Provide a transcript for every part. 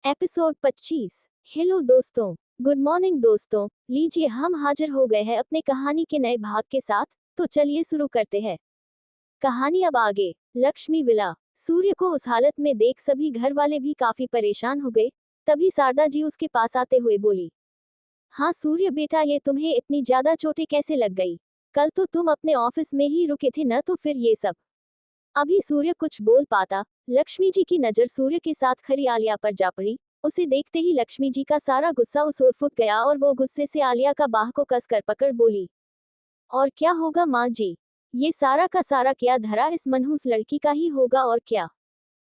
Episode 25। Hello दोस्तों, good morning दोस्तों। लीजिए हम हाजिर हो गए हैं अपने कहानी के नए भाग के साथ। तो चलिए शुरू करते हैं कहानी। अब आगे। लक्ष्मी विला। सूर्य को उस हालत में देख सभी घर वाले भी काफी परेशान हो गए। तभी शारदा जी उसके पास आते हुए बोली, हाँ सूर्य बेटा, ये तुम्हें इतनी ज्यादा चोटें कैसे लग गई? कल तो तुम अपने ऑफिस में ही रुके थे न, तो फिर ये सब। अभी सूर्य कुछ बोल पाता, लक्ष्मी जी की नजर सूर्य के साथ खड़ी आलिया पर जा पड़ी। उसे देखते ही लक्ष्मी जी का सारा गुस्सा उस ओर फुट गया और वो गुस्से से आलिया का बाह को कसकर पकड़ बोली, और क्या होगा माँ जी? ये सारा का सारा क्या धरा इस मनहूस लड़की का ही होगा और क्या?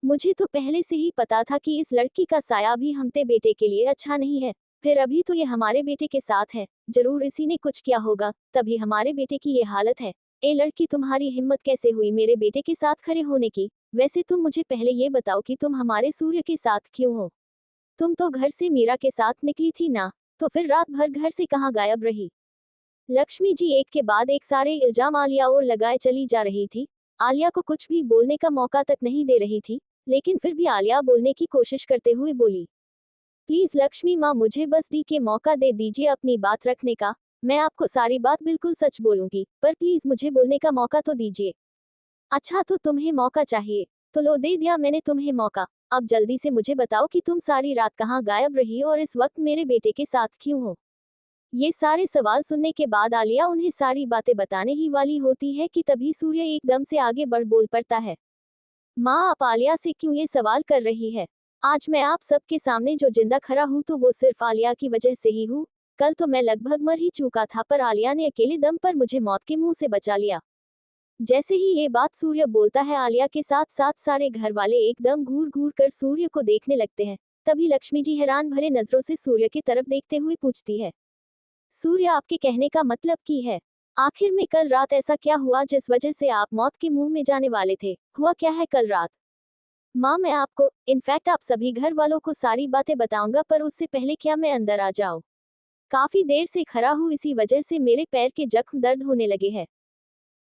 मुझे तो पहले से ही पता था कि इस लड़की का साया भी हमते बेटे के लिए अच्छा नहीं है। फिर अभी तो ये हमारे बेटे के साथ है, जरूर इसी ने कुछ किया होगा, तभी हमारे बेटे की ये हालत है। ए लड़की, तुम्हारी हिम्मत कैसे हुई मेरे बेटे के साथ खड़े होने की? वैसे तुम मुझे पहले ये बताओ कि तुम हमारे सूर्य के साथ क्यों हो? तुम तो घर से मीरा के साथ निकली थी ना, तो फिर रात भर घर से कहाँ गायब रही? लक्ष्मी जी एक के बाद एक सारे इल्जाम आलिया और लगाए चली जा रही थी। आलिया को कुछ भी बोलने का मौका तक नहीं दे रही थी, लेकिन फिर भी आलिया बोलने की कोशिश करते हुए बोली, प्लीज लक्ष्मी माँ, मुझे बस डी के मौका दे दीजिए अपनी बात रखने का। मैं आपको सारी बात बिल्कुल सच बोलूंगी, पर प्लीज मुझे बोलने का मौका तो दीजिए। अच्छा, तो तुम्हें मौका चाहिए, तो लो दे दिया मैंने तुम्हें मौका। अब जल्दी से मुझे बताओ कि तुम सारी रात कहाँ गायब रही और इस वक्त मेरे बेटे के साथ क्यों हो? ये सारे सवाल सुनने के बाद आलिया उन्हें सारी बातें बताने ही वाली होती है कि तभी सूर्य एकदम से आगे बढ़ बोल पड़ता है, माँ आप आलिया से क्यों ये सवाल कर रही है? आज मैं आप सबके सामने जो जिंदा खड़ा हूँ तो वो सिर्फ आलिया की वजह से ही हूँ। कल तो मैं लगभग मर ही चुका था, पर आलिया ने अकेले दम पर मुझे मौत के मुंह से बचा लिया। जैसे ही ये बात सूर्य बोलता है, आलिया के साथ साथ सारे घर वाले एकदम घूर घूर कर सूर्य को देखने लगते हैं। तभी लक्ष्मी जी हैरान भरे नजरों से सूर्य की तरफ देखते हुए पूछती है, सूर्य आपके कहने का मतलब की है? आखिर में कल रात ऐसा क्या हुआ जिस वजह से आप मौत के मुंह में जाने वाले थे? हुआ क्या है कल रात? माँ मैं आपको, इनफैक्ट आप सभी घर वालों को सारी बातें बताऊंगा, पर उससे पहले क्या मैं अंदर आ जाऊं? काफी देर से खड़ा हूँ, इसी वजह से मेरे पैर के जख्म दर्द होने लगे हैं।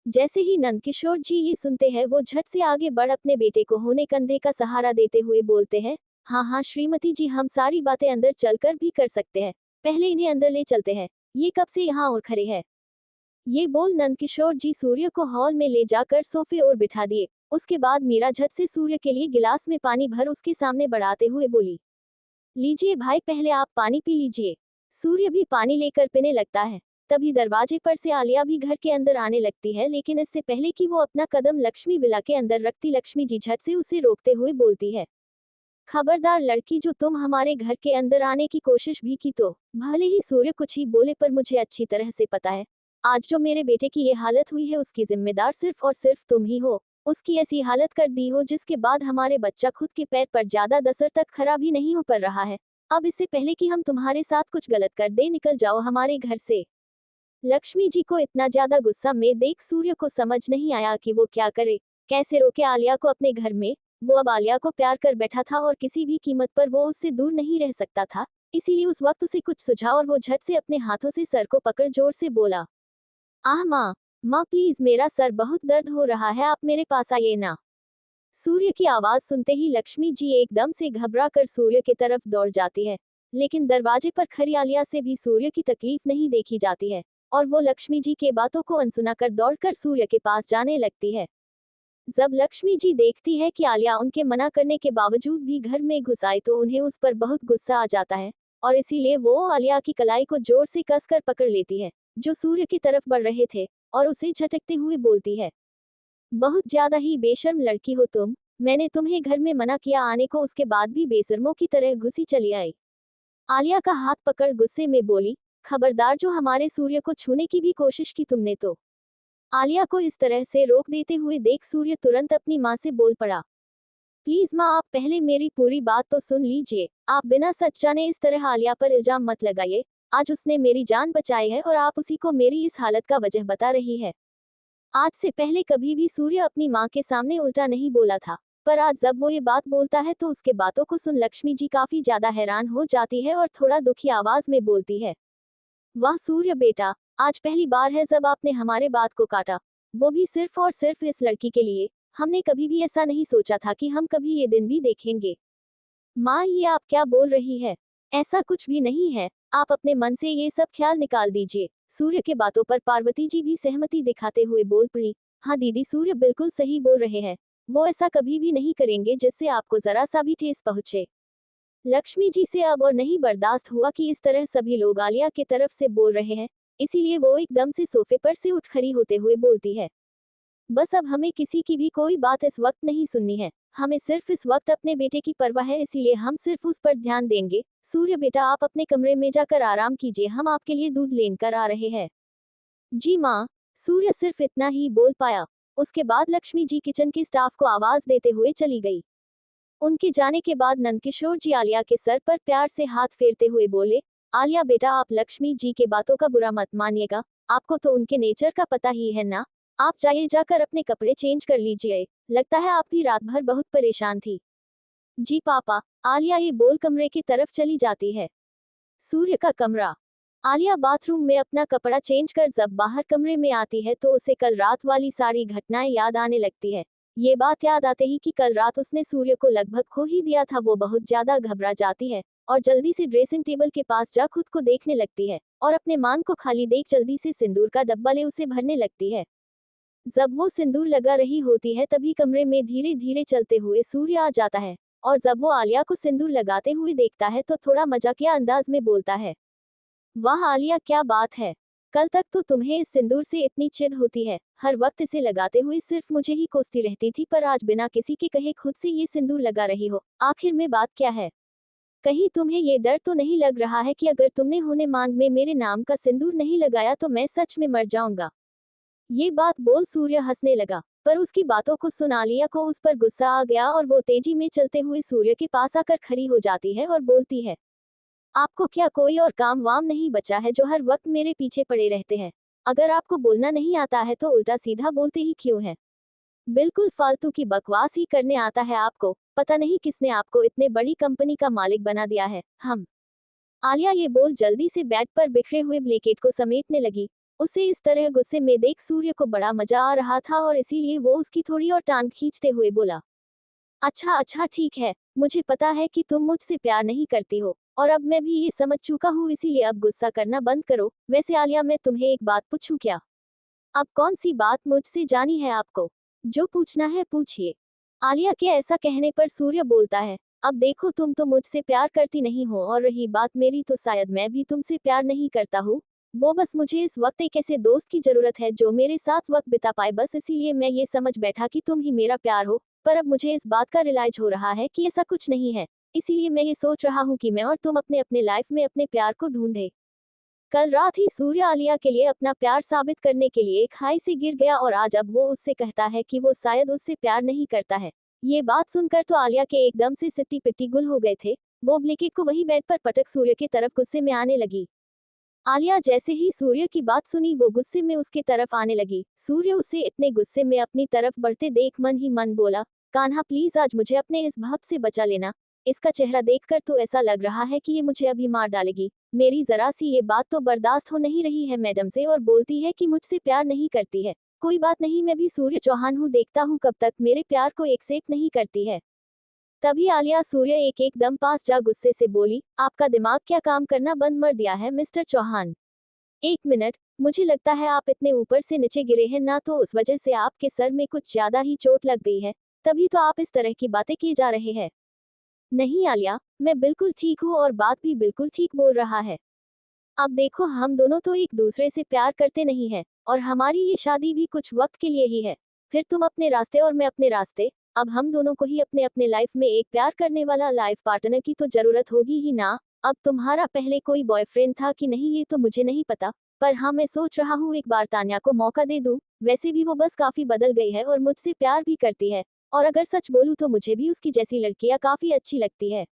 जैसे ही नंदकिशोर जी ये सुनते हैं, वो झट से आगे बढ़ अपने बेटे को होने कंधे का सहारा देते हुए बोलते हैं, हाँ हाँ श्रीमती जी, हम सारी बातें अंदर चलकर भी कर सकते हैं, पहले इन्हें अंदर ले चलते हैं, ये कब से यहाँ और खड़े हैं? ये बोल नंदकिशोर जी सूर्य को हॉल में ले जाकर सोफे और बिठा दिए। उसके बाद मीरा झट से सूर्य के लिए गिलास में पानी भर उसके सामने बढ़ाते हुए बोली, लीजिए भाई, पहले आप पानी पी लीजिए। सूर्य भी पानी लेकर पीने लगता है। तभी दरवाजे पर से आलिया भी घर के अंदर आने लगती है, लेकिन इससे पहले कि वो अपना कदम लक्ष्मी विला के अंदर रखती, लक्ष्मी जी झट से उसे रोकते हुए बोलती है, खबरदार लड़की, जो तुम हमारे घर के अंदर आने की कोशिश भी की तो। भले ही सूर्य कुछ ही बोले, पर मुझे अच्छी तरह से पता है, आज जो मेरे बेटे की ये हालत हुई है उसकी जिम्मेदार सिर्फ और सिर्फ तुम ही हो। उसकी ऐसी हालत कर दी हो जिसके बाद हमारे बच्चा खुद के पैर पर ज्यादा दसर तक खड़ा भी नहीं हो पा रहा है। अब इससे पहले कि हम तुम्हारे साथ कुछ गलत कर दे, निकल जाओ हमारे घर से। लक्ष्मी जी को इतना ज्यादा गुस्सा में देख सूर्य को समझ नहीं आया कि वो क्या करे, कैसे रोके आलिया को अपने घर में। वो अब आलिया को प्यार कर बैठा था और किसी भी कीमत पर वो उससे दूर नहीं रह सकता था। इसीलिए उस वक्त उसे कुछ सुझा और वो झट से अपने हाथों से सर को पकड़ जोर से बोला, आह माँ, माँ प्लीज, मेरा सर बहुत दर्द हो रहा है, आप मेरे पास आइए ना। सूर्य की आवाज सुनते ही लक्ष्मी जी एकदम से घबरा कर सूर्य की तरफ दौड़ जाती है, लेकिन दरवाजे पर खड़ी आलिया से भी सूर्य की तकलीफ नहीं देखी जाती है, और वो लक्ष्मी जी के बातों को अनसुना कर दौड़कर सूर्य के पास जाने लगती है। जब लक्ष्मी जी देखती है कि आलिया उनके मना करने के बावजूद भी घर में घुस आई, तो उन्हें उस पर बहुत गुस्सा आ जाता है, और इसीलिए वो आलिया की कलाई को जोर से कसकर पकड़ लेती है, जो सूर्य की तरफ बढ़ रहे थे, और उसे झटकते हुए बोलती है, बहुत ज्यादा ही बेशर्म लड़की हो तुम। मैंने तुम्हें घर में मना किया आने को, उसके बाद भी बेशर्मों की तरह घुसी चली आई। आलिया का हाथ पकड़ गुस्से में बोली, खबरदार, जो हमारे सूर्य को छूने की भी कोशिश की तुमने तो। आलिया को इस तरह से रोक देते हुए देख सूर्य तुरंत अपनी माँ से बोल पड़ा, प्लीज माँ, आप पहले मेरी पूरी बात तो सुन लीजिए। आप बिना सच जाने इस तरह आलिया पर इल्जाम मत लगाइए। आज उसने मेरी जान बचाई है और आप उसी को मेरी इस हालत का वजह बता रही है। आज से पहले कभी भी सूर्य अपनी माँ के सामने उल्टा नहीं बोला था, पर आज जब वो ये बात बोलता है तो उसके बातों को सुन लक्ष्मी जी काफी ज्यादा हैरान हो जाती है और थोड़ा दुखी आवाज में बोलती है, वाह सूर्य बेटा, आज पहली बार है जब आपने हमारे बात को काटा, वो भी सिर्फ और सिर्फ इस लड़की के लिए। हमने कभी भी ऐसा नहीं सोचा था कि हम कभी ये दिन भी देखेंगे। माँ, ये आप क्या बोल रही है? ऐसा कुछ भी नहीं है, आप अपने मन से ये सब ख्याल निकाल दीजिए। सूर्य के बातों पर पार्वती जी भी सहमति दिखाते हुए बोल पड़ी। हाँ दीदी, सूर्य बिल्कुल सही बोल रहे हैं। वो ऐसा कभी भी नहीं करेंगे जिससे आपको जरा सा भी ठेस पहुंचे। लक्ष्मी जी से अब और नहीं बर्दाश्त हुआ कि इस तरह सभी लोग आलिया की तरफ से बोल रहे हैं, इसीलिए वो एकदम से सोफे पर से उठ खड़ी होते हुए बोलती है, बस अब हमें किसी की भी कोई बात इस वक्त नहीं सुननी है। हमें सिर्फ इस वक्त अपने बेटे की परवाह है, इसीलिए हम सिर्फ उस पर ध्यान देंगे। सूर्य बेटा, आप अपने कमरे में जाकर आराम कीजिए, हम आपके लिए दूध लेकर आ रहे हैं। जी माँ। सूर्य सिर्फ इतना ही बोल पाया। उसके बाद लक्ष्मी जी किचन के स्टाफ को आवाज देते हुए चली गई। उनके जाने के बाद नंदकिशोर जी आलिया के सर पर प्यार से हाथ फेरते हुए बोले, आलिया बेटा, आप लक्ष्मी जी के बातों का बुरा मत मानिएगा, आपको तो उनके नेचर का पता ही है ना। आप जाइए, जाकर अपने कपड़े चेंज कर लीजिए, लगता है आप भी रात भर बहुत परेशान थी। जी पापा। आलिया ये बोल कमरे की तरफ चली जाती है। सूर्य का कमरा। आलिया बाथरूम में अपना कपड़ा चेंज कर जब बाहर कमरे में आती है तो उसे कल रात वाली सारी घटनाएं याद आने लगती है। ये बात याद आते ही कि कल रात उसने सूर्य को लगभग खो ही दिया था, वो बहुत ज्यादा घबरा जाती है और जल्दी से ड्रेसिंग टेबल के पास जा खुद को देखने लगती है और अपने मान को खाली देख जल्दी से सिंदूर का डब्बा ले उसे भरने लगती है। जब वो सिंदूर लगा रही होती है तभी कमरे में धीरे धीरे चलते हुए सूर्य आ जाता है और जब वो आलिया को सिंदूर लगाते हुए देखता है तो थोड़ा मजाकिया अंदाज में बोलता है, वाह आलिया, क्या बात है। कल तक तो तुम्हें इस सिंदूर से इतनी चिढ़ होती है, हर वक्त इसे लगाते हुए सिर्फ मुझे ही कोसती रहती थी, पर आज बिना किसी के कहे खुद से ये सिंदूर लगा रही हो, आखिर में बात क्या है? कहीं तुम्हें ये डर तो नहीं लग रहा है कि अगर तुमने होने मांग में मेरे नाम का सिंदूर नहीं लगाया तो मैं सच में मर जाऊंगा? ये बात बोल सूर्य हंसने लगा, पर उसकी बातों को सुन आलिया को उस पर गुस्सा आ गया और वो तेजी में चलते हुए सूर्य के पास आकर खड़ी हो जाती है और बोलती है, आपको क्या कोई और काम वाम नहीं बचा है जो हर वक्त मेरे पीछे पड़े रहते हैं? अगर आपको बोलना नहीं आता है तो उल्टा सीधा बोलते ही क्यों है? बिल्कुल फालतू की बकवास ही करने आता है आपको, पता नहीं किसने आपको इतने बड़ी कंपनी का मालिक बना दिया है। हम। आलिया ये बोल जल्दी से बेड पर बिखरे हुए ब्लैंकेट को समेटने लगी। उसे इस तरह गुस्से में देख सूर्य को बड़ा मजा आ रहा था और इसीलिए वो उसकी थोड़ी और टांग खींचते हुए बोला, अच्छा अच्छा ठीक है, मुझे पता है कि तुम मुझसे प्यार नहीं करती हो और अब मैं भी ये समझ चुका हूँ, इसीलिए अब गुस्सा करना बंद करो। वैसे आलिया, मैं तुम्हें एक बात पूछूं क्या? अब कौन सी बात मुझसे जानी है आपको? जो पूछना है पूछिए। आलिया के ऐसा कहने पर सूर्य बोलता है, अब देखो, तुम तो मुझसे प्यार करती नहीं हो और रही बात मेरी, तो शायद मैं भी तुमसे प्यार नहीं करता हूँ। वो बस मुझे इस वक्त एक ऐसे दोस्त की जरूरत है जो मेरे साथ वक्त बिता पाए, बस इसीलिए मैं ये समझ बैठा कि तुम ही मेरा प्यार हो। पर अब मुझे इस बात का रियलाइज हो रहा है कि ऐसा कुछ नहीं है, इसीलिए मैं ये सोच रहा हूँ कि मैं और तुम अपने अपने लाइफ में अपने प्यार को ढूंढे। कल रात ही सूर्य आलिया के लिए अपना प्यार साबित करने के लिए खाई से गिर गया और आज अब वो उससे कहता है कि वो शायद उससे प्यार नहीं करता है। ये बात सुनकर तो आलिया के एकदम से सिट्टी पिट्टी गुल हो गए थे। वो ब्लैंकेट को वही बेड पर पटक सूर्य की तरफ गुस्से में आने लगी। आलिया जैसे ही सूर्य की बात सुनी वो गुस्से में उसके तरफ आने लगी। सूर्य उसे इतने गुस्से में अपनी तरफ बढ़ते देख मन ही मन बोला, कान्हा प्लीज आज मुझे अपने इस भक्त से बचा लेना। इसका चेहरा देखकर तो ऐसा लग रहा है कि ये मुझे अभी मार डालेगी। मेरी जरा सी ये बात तो बर्दाश्त हो नहीं रही है मैडम से, और बोलती है कि मुझसे प्यार नहीं करती है। कोई बात नहीं, मैं भी सूर्य चौहान हूँ, देखता हूँ कब तक मेरे प्यार को एक्सेप्ट नहीं करती है। तभी आलिया सूर्य एक एकदम पास जा गुस्से से बोली, आपका दिमाग क्या काम करना बंद मर दिया है मिस्टर चौहान? एक मिनट, मुझे लगता है आप इतने ऊपर से नीचे गिरे हैं ना, तो उस वजह से आपके सर में कुछ ज्यादा ही चोट लग गई है, तभी तो आप इस तरह की बातें किए जा रहे हैं। नहीं आलिया, मैं बिल्कुल ठीक हूँ और बात भी बिल्कुल ठीक बोल रहा है। अब देखो, हम दोनों तो एक दूसरे से प्यार करते नहीं हैं और हमारी ये शादी भी कुछ वक्त के लिए ही है। फिर तुम अपने रास्ते और मैं अपने रास्ते। अब हम दोनों को ही अपने अपने लाइफ में एक प्यार करने वाला लाइफ पार्टनर की तो जरूरत होगी ही ना। अब तुम्हारा पहले कोई बॉयफ्रेंड था कि नहीं ये तो मुझे नहीं पता, पर हाँ मैं सोच रहा हूँ एक बार तान्या को मौका दे दूँ। वैसे भी वो बस काफी बदल गई है और मुझसे प्यार भी करती है, और अगर सच बोलूँ तो मुझे भी उसकी जैसी लड़कियां काफी अच्छी लगती है।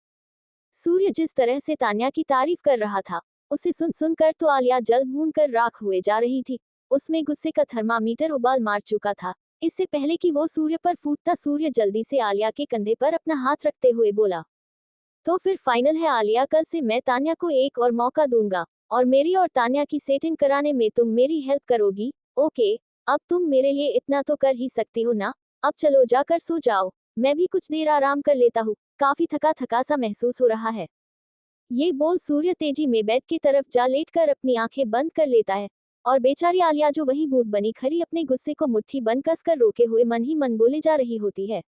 सूर्य जिस तरह से तान्या की तारीफ कर रहा था, उसे सुन सुनकर तो आलिया जल भून कर राख हुए जा रही थी। उसमें गुस्से का थर्मामीटर उबाल मार चुका था। इससे पहले कि वो सूर्य पर फूटता, सूर्य जल्दी से आलिया के कंधे पर अपना हाथ रखते हुए बोला, तो फिर फाइनल है आलिया, कल से मैं तान्या को एक और मौका दूंगा और मेरी और तान्या की सेटिंग कराने में तुम मेरी हेल्प करोगी। ओके, अब तुम मेरे लिए इतना तो कर ही सकती हो ना। अब चलो जाकर सो जाओ, मैं भी कुछ देर आराम कर लेता हूँ। काफी थका थका सा महसूस हो रहा है। ये बोल सूर्य तेजी में बेड की तरफ जा लेटकर अपनी आंखें बंद कर लेता है और बेचारी आलिया जो वही भूत बनी खड़ी अपने गुस्से को मुट्ठी बंद कसकर रोके हुए मन ही मन बोले जा रही होती है।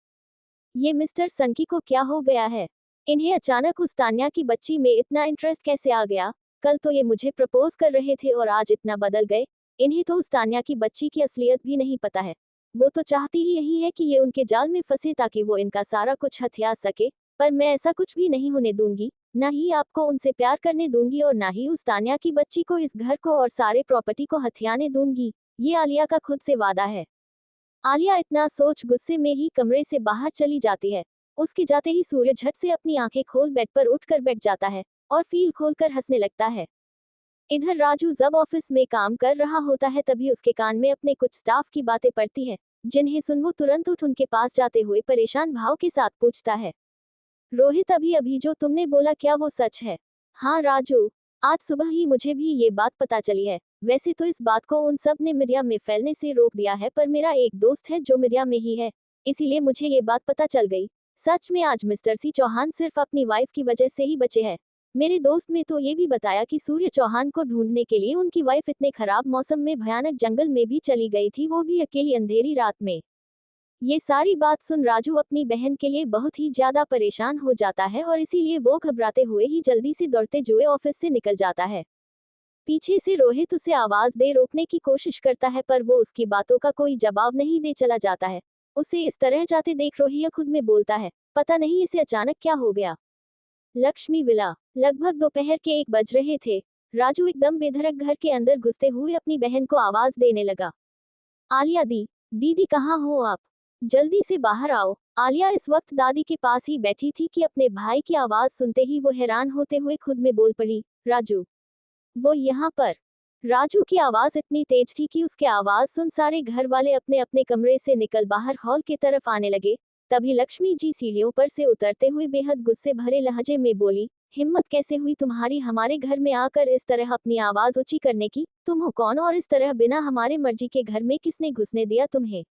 ये मिस्टर सनकी को क्या हो गया है? इन्हें अचानक उस तान्या की बच्ची में इतना इंटरेस्ट कैसे आ गया? कल तो ये मुझे प्रपोज कर रहे थे और आज इतना बदल गए। इन्हें तो उस तान्या की बच्ची की असलियत भी नहीं पता है। वो तो चाहती ही यही है कि ये उनके जाल में फंसे ताकि वो इनका सारा कुछ हथिया सके, पर मैं ऐसा कुछ भी नहीं होने दूंगी। ना ही आपको उनसे प्यार करने दूंगी और ना ही उस तान्या की बच्ची को इस घर को और सारे प्रॉपर्टी को हथियाने दूंगी। ये आलिया का खुद से वादा है। आलिया इतना सोच गुस्से में ही कमरे से बाहर चली जाती है। उसके जाते ही सूर्य झट से अपनी आंखें खोल बेड पर उठकर बैठ जाता है और फील खोलकर हंसने लगता है। इधर राजू जब ऑफिस में काम कर रहा होता है तभी उसके कान में अपने कुछ स्टाफ की बातें पड़ती है, जिन्हें सुन वो तुरंत उठ उनके पास जाते हुए परेशान भाव के साथ पूछता है, रोहित अभी अभी जो तुमने बोला क्या वो सच है? हाँ राजू, आज सुबह ही मुझे भी ये बात पता चली है। वैसे तो इस बात को उन सब ने मीडिया में फैलने से रोक दिया है, पर मेरा एक दोस्त है जो मीडिया में ही है, इसीलिए मुझे ये बात पता चल गई। सच में आज मिस्टर सी चौहान सिर्फ अपनी वाइफ की वजह से ही बचे हैं। मेरे दोस्त ने तो ये भी बताया कि सूर्य चौहान को ढूंढने के लिए उनकी वाइफ इतने खराब मौसम में भयानक जंगल में भी चली गई थी, वो भी अकेली अंधेरी रात में। ये सारी बात सुन राजू अपनी बहन के लिए बहुत ही ज्यादा परेशान हो जाता है और इसीलिए वो घबराते हुए ही जल्दी से दौड़ते हुए ऑफिस से निकल जाता है। पीछे से रोहित उसे आवाज दे रोकने की कोशिश करता है, पर वो उसकी बातों का कोई जवाब नहीं दे चला जाता है। उसे इस तरह जाते देख रोहित खुद में बोलता है, पता नहीं इसे अचानक क्या हो गया। लक्ष्मी विला। लगभग दोपहर के 1 बज रहे थे। राजू एकदम बेधड़क घर के अंदर घुसते हुए अपनी बहन को आवाज देने लगा, आलिया दीदी कहाँ हो आप? जल्दी से बाहर आओ। आलिया इस वक्त दादी के पास ही बैठी थी कि अपने भाई की आवाज सुनते ही वो हैरान होते हुए खुद में बोल पड़ी, राजू, वो यहाँ पर। राजू की आवाज इतनी तेज थी कि उसके आवाज सुन सारे घर वाले अपने अपने कमरे से निकल बाहर हॉल की तरफ आने लगे। तभी लक्ष्मी जी सीढ़ियों पर से उतरते हुए बेहद गुस्से भरे लहजे में बोली, हिम्मत कैसे हुई तुम्हारी हमारे घर में आकर इस तरह अपनी आवाज ऊंची करने की? तुम हो कौन और इस तरह बिना हमारे मर्जी के घर में किसने घुसने दिया तुम्हें?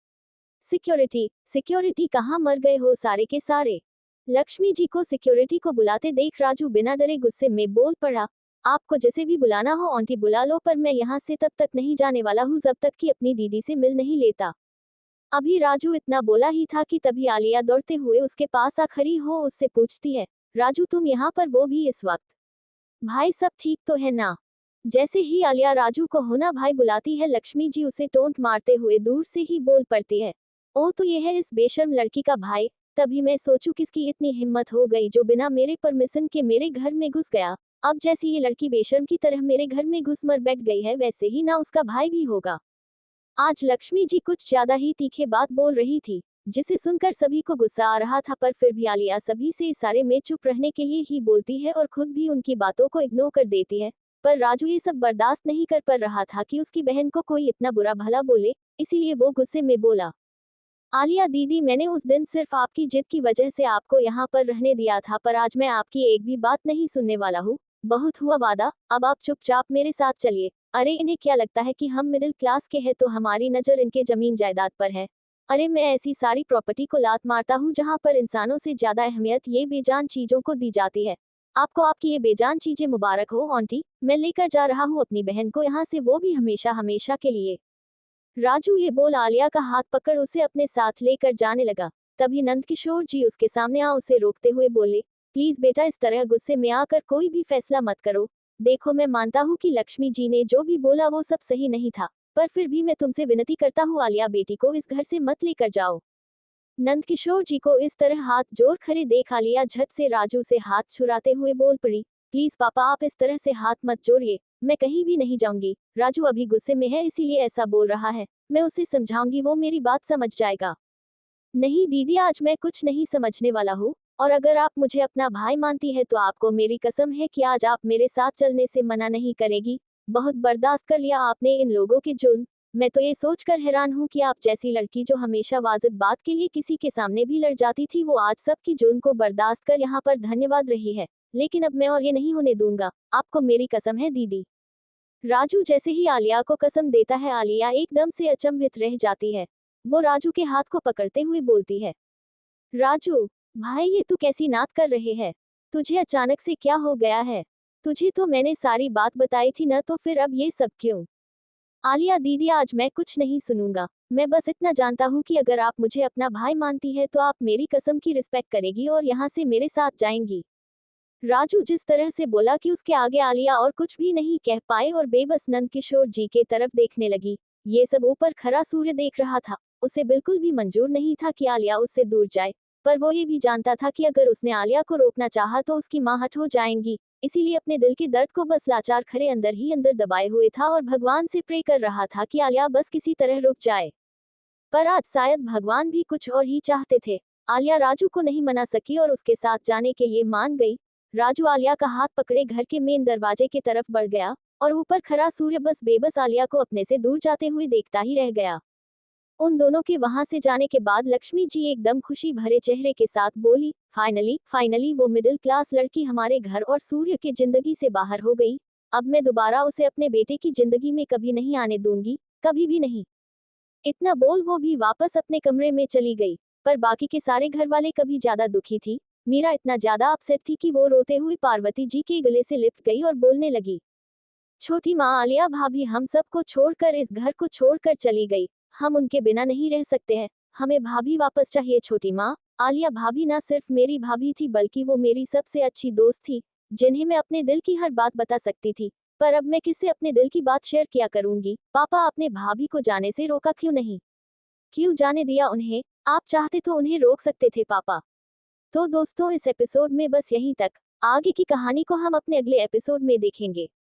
सिक्योरिटी कहाँ मर गए हो सारे के सारे? लक्ष्मी जी को सिक्योरिटी को बुलाते देख राजू बिना डरे गुस्से में बोल पड़ा, आपको जैसे भी बुलाना हो आंटी बुला लो, पर मैं यहाँ से तब तक नहीं जाने वाला हूँ जब तक कि अपनी दीदी से मिल नहीं लेता। अभी राजू इतना बोला ही था कि तभी आलिया दौड़ते हुए उसके पास आ खड़ी हो उससे पूछती है, राजू तुम यहाँ पर, वो भी इस वक्त? भाई सब ठीक तो है ना? जैसे ही आलिया राजू को होना भाई बुलाती है, लक्ष्मी जी उसे टोंट मारते हुए दूर से ही बोल पड़ती है, ओ तो ये है इस बेशर्म लड़की का भाई। तभी मैं सोचूं किसकी इतनी हिम्मत हो गई जो बिना मेरे परमिशन के मेरे घर में घुस गया। अब जैसी ये लड़की बेशर्म की तरह मेरे घर में घुस मर बैठ गई है, वैसे ही ना उसका भाई भी होगा। आज लक्ष्मी जी कुछ ज्यादा ही तीखे बात बोल रही थी, जिसे सुनकर सभी को गुस्सा आ रहा था, पर फिर भी आलिया सभी से इशारे में चुप रहने के लिए ही बोलती है और खुद भी उनकी बातों को इग्नोर कर देती है। पर राजू ये सब बर्दाश्त नहीं कर पा रहा था कि उसकी बहन को कोई इतना बुरा भला बोले, इसीलिए वो गुस्से में बोला, आलिया दीदी मैंने उस दिन सिर्फ आपकी जिद की वजह से आपको यहाँ पर रहने दिया था, पर आज मैं आपकी एक भी बात नहीं सुनने वाला हूँ। बहुत हुआ वादा, अब आप चुपचाप मेरे साथ चलिए। अरे इन्हें क्या लगता है कि हम मिडिल क्लास के हैं तो हमारी नजर इनके जमीन जायदाद पर है? अरे मैं ऐसी सारी प्रॉपर्टी को लात मारता हूँ जहाँ पर इंसानों से ज्यादा अहमियत ये बेजान चीजों को दी जाती है। आपको आपकी ये बेजान चीजें मुबारक हो आंटी, मैं लेकर जा रहा हूँ अपनी बहन को यहाँ से, वो भी हमेशा हमेशा के लिए। राजू ये बोल आलिया का हाथ पकड़ उसे अपने साथ लेकर जाने लगा। तभी नंदकिशोर जी उसके सामने आ उसे रोकते हुए बोले, प्लीज बेटा इस तरह गुस्से में आकर कोई भी फैसला मत करो। देखो मैं मानता हूँ कि लक्ष्मी जी ने जो भी बोला वो सब सही नहीं था, पर फिर भी मैं तुमसे विनती करता हूँ आलिया बेटी को इस घर से मत लेकर जाओ। नंदकिशोर जी को इस तरह हाथ जोड़ खड़े देख आलिया झट से राजू से हाथ छुड़ाते हुए बोल पड़ी, प्लीज पापा आप इस तरह से हाथ मत जोड़िए, मैं कहीं भी नहीं जाऊंगी। राजू अभी गुस्से में है इसीलिए ऐसा बोल रहा है, मैं उसे समझाऊंगी, वो मेरी बात समझ जाएगा। नहीं दीदी आज मैं कुछ नहीं समझने वाला हूँ, और अगर आप मुझे अपना भाई मानती है तो आपको मेरी कसम है कि आज आप मेरे साथ चलने से मना नहीं करेगी। बहुत बर्दाश्त कर लिया आपने इन लोगों के जुल्म। मैं तो ये सोचकर हैरान हूँ कि आप जैसी लड़की जो हमेशा वाजिब बात के लिए किसी के सामने भी लड़ जाती थी, वो आज सबकी जुल्म को बर्दाश्त कर यहाँ पर धन्यवाद रही है। लेकिन अब मैं और ये नहीं होने दूंगा, आपको मेरी कसम है दीदी। राजू जैसे ही आलिया को कसम देता है आलिया एकदम से अचंभित रह जाती है। वो राजू के हाथ को पकड़ते हुए बोलती है, राजू भाई ये तू कैसी नात कर रहे है? तुझे अचानक से क्या हो गया है? तुझे तो मैंने सारी बात बताई थी न, तो फिर अब ये सब क्यों? आलिया दीदी, आज मैं कुछ नहीं सुनूंगा। मैं बस इतना जानता हूँ कि अगर आप मुझे अपना भाई मानती है तो आप मेरी कसम की रिस्पेक्ट करेगी और यहाँ से मेरे साथ जाएंगी। राजू जिस तरह से बोला कि उसके आगे आलिया और कुछ भी नहीं कह पाए और बेबस नंद किशोर जी के तरफ देखने लगी। ये सब ऊपर खड़ा सूर्य देख रहा था। उसे बिल्कुल भी मंजूर नहीं था कि आलिया उससे दूर जाए, पर वो ये भी जानता था कि अगर उसने आलिया को रोकना चाहा तो उसकी मां हट हो जाएंगी। इसीलिए अपने दिल के दर्द को बस लाचार खरे अंदर ही अंदर दबाए हुए था और भगवान से प्रे कर रहा था कि आलिया बस किसी तरह रुक जाए। पर आज शायद भगवान भी कुछ और ही चाहते थे। आलिया राजू को नहीं मना सकी और उसके साथ जाने के लिए मान गई। राजू आलिया का हाथ पकड़े घर के मेन दरवाजे की तरफ बढ़ गया और ऊपर खड़ा सूर्य बस बेबस आलिया को अपने से दूर जाते हुए देखता ही रह गया। उन दोनों के वहां से जाने के बाद लक्ष्मी जी एकदम खुशी भरे चेहरे के साथ बोली, फाइनली फाइनली वो मिडिल क्लास लड़की हमारे घर और सूर्य की जिंदगी से बाहर हो गई। अब मैं दोबारा उसे अपने बेटे की जिंदगी में कभी नहीं आने दूंगी, कभी भी नहीं। इतना बोल वो भी वापस अपने कमरे में चली गई। पर बाकी के सारे घर वाले कभी ज्यादा दुखी थी। मीरा इतना ज्यादा अपसेट थी कि वो रोते हुए पार्वती जी के गले से लिपट गई और बोलने लगी, छोटी माँ आलिया भाभी हम सबको छोड़कर इस घर को छोड़कर चली गई। हम उनके बिना नहीं रह सकते हैं। हमें भाभी वापस चाहिए। छोटी माँ, आलिया भाभी ना सिर्फ मेरी भाभी थी बल्कि वो मेरी सबसे अच्छी दोस्त थी, जिन्हें मैं अपने दिल की हर बात बता सकती थी। पर अब मैं किससे अपने दिल की बात शेयर किया करूंगी? पापा, आपने भाभी को जाने से रोका क्यों नहीं? क्यों जाने दिया उन्हें? आप चाहते तो उन्हें रोक सकते थे पापा। तो दोस्तों, इस एपिसोड में बस यहीं तक। आगे की कहानी को हम अपने अगले एपिसोड में देखेंगे।